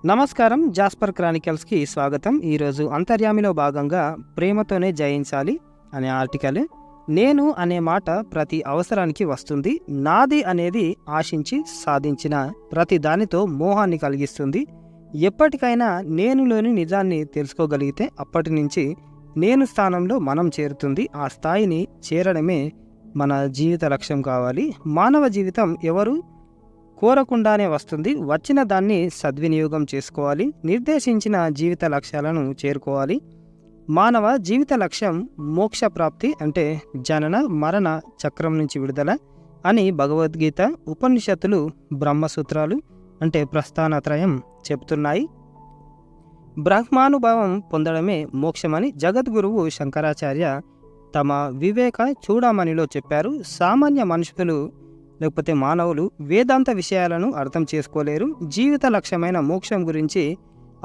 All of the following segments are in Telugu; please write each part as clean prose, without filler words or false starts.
నమస్కారం. జాస్పర్ క్రానికల్స్‌కి స్వాగతం. ఈరోజు అంతర్యామిలో భాగంగా ప్రేమతోనే జయించాలి అనే ఆర్టికల్. నేను అనే మాట ప్రతి అవసరానికి వస్తుంది. నాది అనేది ఆశించి సాధించిన ప్రతి దానితో మోహాన్ని కలిగిస్తుంది. ఎప్పటికైనా నేనులోని నిజాన్ని తెలుసుకోగలిగితే అప్పటి నుంచి నేను స్థానంలో మనం చేరుతుంది. ఆ స్థాయిని చేరడమే మన జీవిత లక్ష్యం కావాలి. మానవ జీవితం ఎవరు కోరకుండానే వస్తుంది. వచ్చిన దాన్ని సద్వినియోగం చేసుకోవాలి. నిర్దేశించిన జీవిత లక్ష్యాలను చేరుకోవాలి. మానవ జీవిత లక్ష్యం మోక్ష ప్రాప్తి, అంటే జనన మరణ చక్రం నుంచి విడుదల అని భగవద్గీత, ఉపనిషత్తులు, బ్రహ్మసూత్రాలు అంటే ప్రస్థానత్రయం చెప్తున్నాయి. బ్రహ్మానుభవం పొందడమే మోక్షమని జగద్గురువు శంకరాచార్య తమ వివేక చూడమణిలో చెప్పారు. సామాన్య మనుషులు లేకపోతే మానవులు వేదాంత విషయాలను అర్థం చేసుకోలేరు. జీవిత లక్ష్యమైన మోక్షం గురించి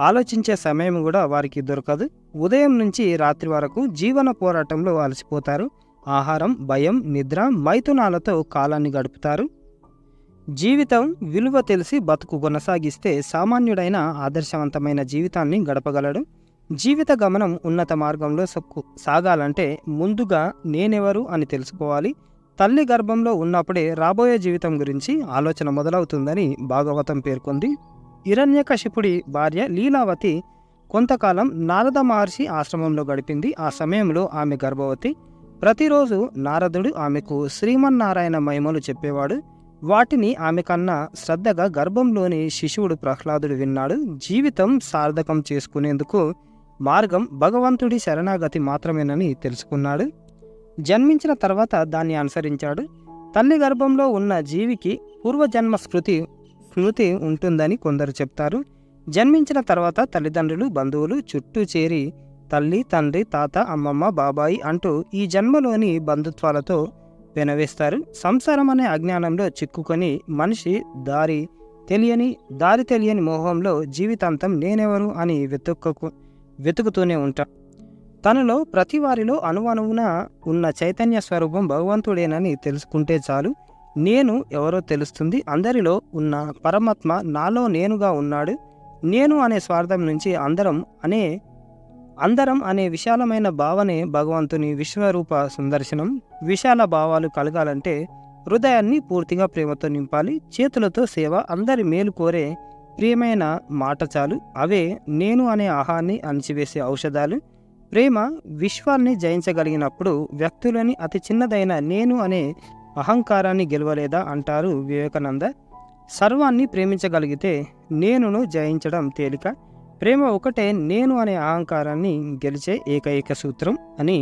ఆలోచించే సమయం కూడా వారికి దొరకదు. ఉదయం నుంచి రాత్రి వరకు జీవన పోరాటంలో అలసిపోతారు. ఆహారం, భయం, నిద్ర, మైథునాలతో కాలాన్ని గడుపుతారు. జీవితం విలువ తెలిసి బతుకు కొనసాగిస్తే సామాన్యుడైన ఆదర్శవంతమైన జీవితాన్ని గడపగలడు. జీవిత గమనం ఉన్నత మార్గంలో సాగాలంటే ముందుగా నేనెవరు అని తెలుసుకోవాలి. తల్లి గర్భంలో ఉన్నప్పుడే రాబోయే జీవితం గురించి ఆలోచన మొదలవుతుందని భాగవతం పేర్కొంది. హిరణ్యకశిపుడి భార్య లీలావతి కొంతకాలం నారద మహర్షి ఆశ్రమంలో గడిపింది. ఆ సమయంలో ఆమె గర్భవతి. ప్రతిరోజు నారదుడు ఆమెకు శ్రీమన్నారాయణ మహిమలు చెప్పేవాడు. వాటిని ఆమె కన్నా శ్రద్ధగా గర్భంలోని శిశువుడు ప్రహ్లాదుడు విన్నాడు. జీవితం సార్థకం చేసుకునేందుకు మార్గం భగవంతుడి శరణాగతి మాత్రమేనని తెలుసుకున్నాడు. జన్మించిన తర్వాత దాన్ని అనుసరించాడు. తల్లి గర్భంలో ఉన్న జీవికి పూర్వజన్మ స్మృతి ఉంటుందని కొందరు చెప్తారు. జన్మించిన తర్వాత తల్లిదండ్రులు, బంధువులు చుట్టూ చేరి తల్లి, తండ్రి, తాత, అమ్మమ్మ, బాబాయి అంటూ ఈ జన్మలోని బంధుత్వాలతో పెనవేస్తారు. సంసారం అనే అజ్ఞానంలో చిక్కుకొని మనిషి దారి తెలియని మోహంలో జీవితాంతం నేనెవరు అని వెతుకుతూనే ఉంటా. తనలో ప్రతి వారిలో అణువణువున ఉన్న చైతన్య స్వరూపం భగవంతుడేనని తెలుసుకుంటే చాలు. నేను ఎవరో తెలుస్తుంది. అందరిలో ఉన్న పరమాత్మ నాలో నేనుగా ఉన్నాడు. నేను అనే స్వార్థం నుంచి అందరం అనే విశాలమైన భావనే భగవంతుని విశ్వరూప సందర్శనం. విశాల భావాలు కలగాలంటే హృదయాన్ని పూర్తిగా ప్రేమతో నింపాలి. చేతులతో సేవ, అందరి మేలు కోరే ప్రియమైన మాట చాలు. అవే నేను అనే ఆహాన్ని అణిచివేసే ఔషధాలు. ప్రేమ విశ్వాన్ని జయించగలిగినప్పుడు వ్యక్తులని అతి చిన్నదైన నేను అనే అహంకారాన్ని గెలవలేదా అంటారు వివేకానంద. సర్వాన్ని ప్రేమించగలిగితే నేనును జయించడం తేలిక. ప్రేమ ఒకటే నేను అనే అహంకారాన్ని గెలిచే ఏకైక సూత్రం అని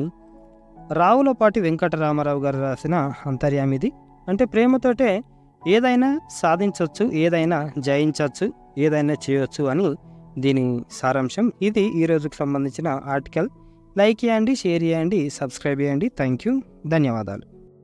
రావులపాటి వెంకటరామారావు గారు రాసిన అంతర్యామిది. అంటే ప్రేమతోటే ఏదైనా సాధించవచ్చు, ఏదైనా జయించవచ్చు, ఏదైనా చేయొచ్చు అని దీని సారాంశం. ఇది ఈ రోజుకు సంబంధించిన ఆర్టికల్. లైక్ చేయండి, షేర్ చేయండి, సబ్స్క్రైబ్ చేయండి. థ్యాంక్ యూ, ధన్యవాదాలు.